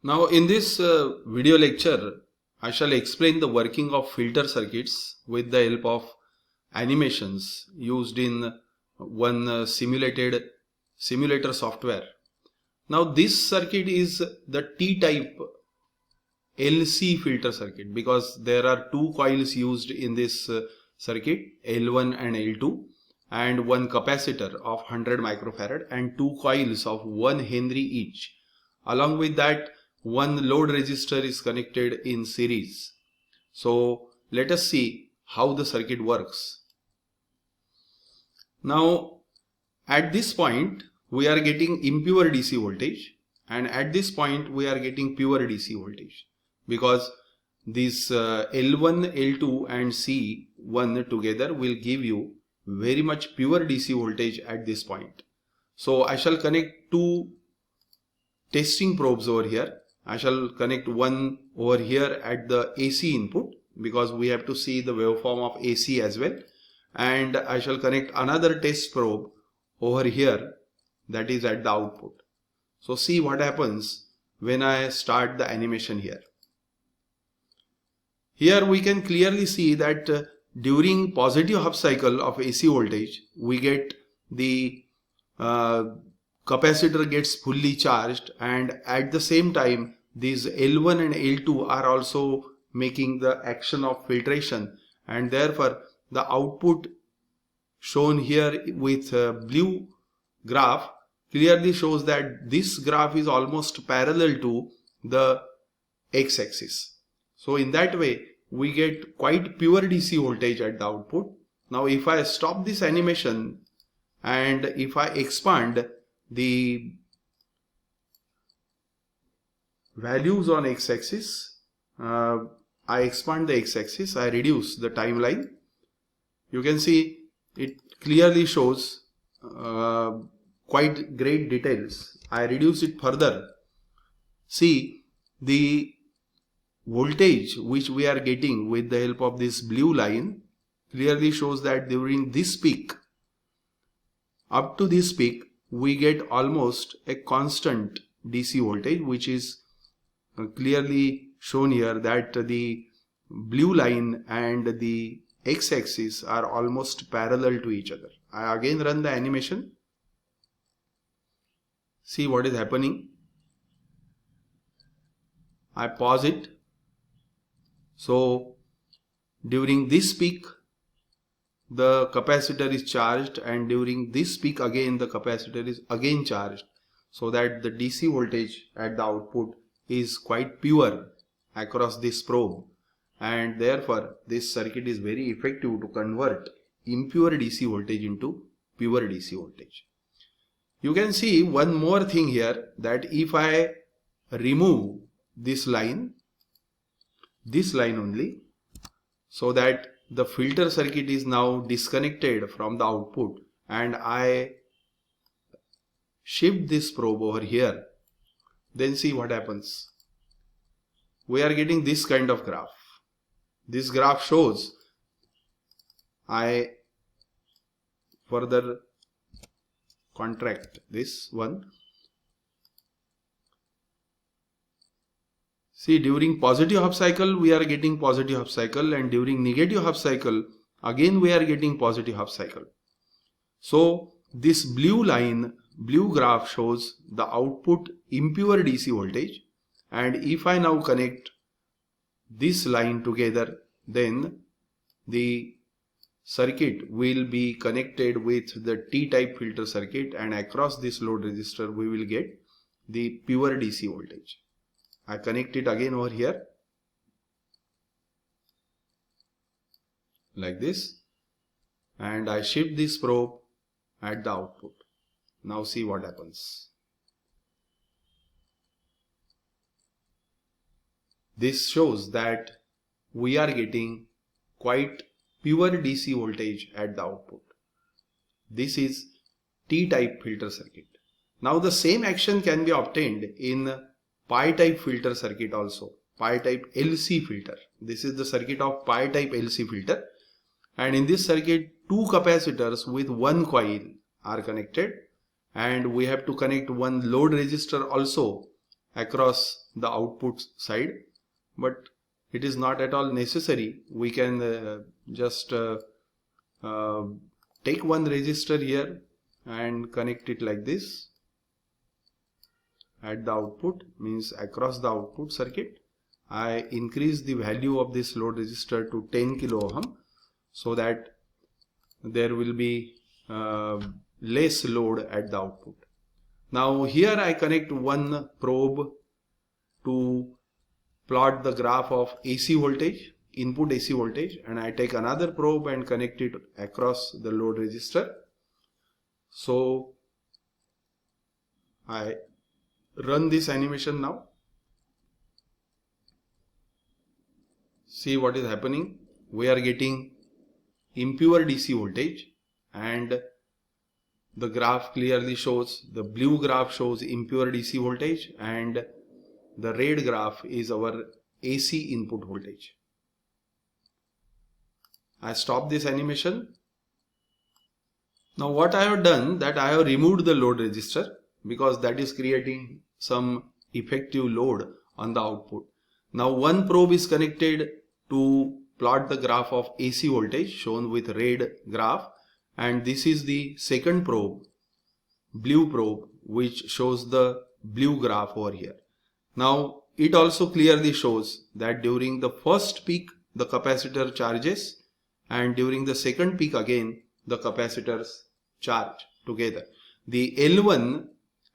Now in this video lecture, I shall explain the working of filter circuits with the help of animations used in one simulator software. Now this circuit is the T-type LC filter circuit because there are two coils used in this circuit, L1 and L2, and one capacitor of 100 microfarad and two coils of 1 Henry each. Along with that, one load resistor is connected in series. So let us see how the circuit works. Now at this point we are getting impure DC voltage, and at this point we are getting pure DC voltage, because these L1, L2 and C1 together will give you very much pure DC voltage at this point. So I shall connect two testing probes over here. I shall connect one over here at the AC input because we have to see the waveform of AC as well, and I shall connect another test probe over here, that is at the output. So see what happens when I start the animation here. Here we can clearly see that during positive half cycle of AC voltage, we get the capacitor gets fully charged, and at the same time these L1 and L2 are also making the action of filtration, and therefore the output shown here with blue graph clearly shows that this graph is almost parallel to the x-axis. So in that way we get quite pure DC voltage at the output. Now if I stop this animation and if I expand the values on x-axis, I expand the x-axis, I reduce the timeline, you can see it clearly shows quite great details. I reduce it further. See, the voltage which we are getting with the help of this blue line clearly shows that during this peak, up to this peak, we get almost a constant DC voltage, which is clearly shown here that the blue line and the x-axis are almost parallel to each other. I again run the animation. See what is happening. I pause it. So during this peak the capacitor is charged, and during this peak again the capacitor is again charged, so that the DC voltage at the output is quite pure across this probe, and therefore this circuit is very effective to convert impure DC voltage into pure DC voltage. You can see one more thing here, that if I remove this line only, so that the filter circuit is now disconnected from the output, and I shift this probe over here, then see what happens. We are getting this kind of graph. This graph shows, I further contract this one. See, during positive half cycle we are getting positive half cycle, and during negative half cycle again we are getting positive half cycle. So this blue line, blue graph shows the output impure DC voltage, and if I now connect this line together, then the circuit will be connected with the T-type filter circuit, and across this load resistor we will get the pure DC voltage. I connect it again over here like this, and I shift this probe at the output. Now see what happens. This shows that we are getting quite pure DC voltage at the output. This is T-type filter circuit. Now the same action can be obtained in pi-type filter circuit also, pi-type LC filter. This is the circuit of pi-type LC filter, and in this circuit two capacitors with one coil are connected, and we have to connect one load resistor also across the output side, but it is not at all necessary. We can just take one resistor here and connect it like this at the output, means across the output circuit. I increase the value of this load resistor to 10 kilo ohm so that there will be less load at the output. Now here I connect one probe to plot the graph of AC voltage, input AC voltage, and I take another probe and connect it across the load resistor. So I run this animation now. See what is happening. We are getting impure DC voltage, and the graph clearly shows, the blue graph shows impure DC voltage and the red graph is our AC input voltage. I stop this animation. Now what I have done, that I have removed the load resistor because that is creating some effective load on the output. Now one probe is connected to plot the graph of AC voltage shown with red graph, and this is the second probe, blue probe, which shows the blue graph over here. Now it also clearly shows that during the first peak the capacitor charges, and during the second peak again the capacitors charge together. The L1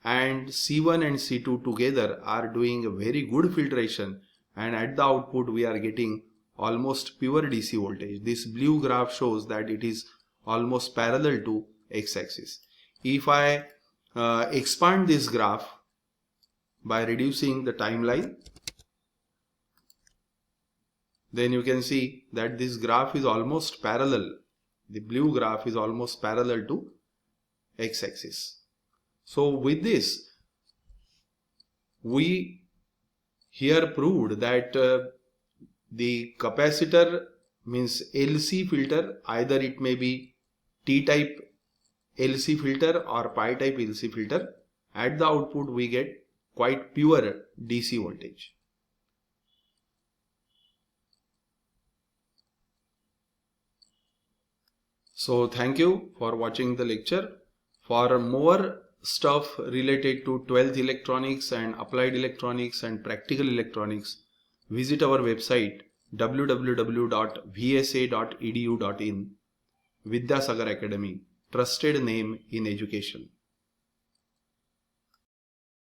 and C1 and C2 together are doing a very good filtration, and at the output we are getting almost pure DC voltage. This blue graph shows that it is almost parallel to x-axis. If I expand this graph by reducing the timeline, then you can see that this graph is almost parallel. The blue graph is almost parallel to x-axis. So with this, we here proved that the capacitor means LC filter, either it may be T-type LC filter or Pi-type LC filter. At the output we get quite pure DC voltage. So thank you for watching the lecture. For more stuff related to 12th electronics and applied electronics and practical electronics, visit our website www.vsa.edu.in. Vidyasagar Academy, trusted name in education.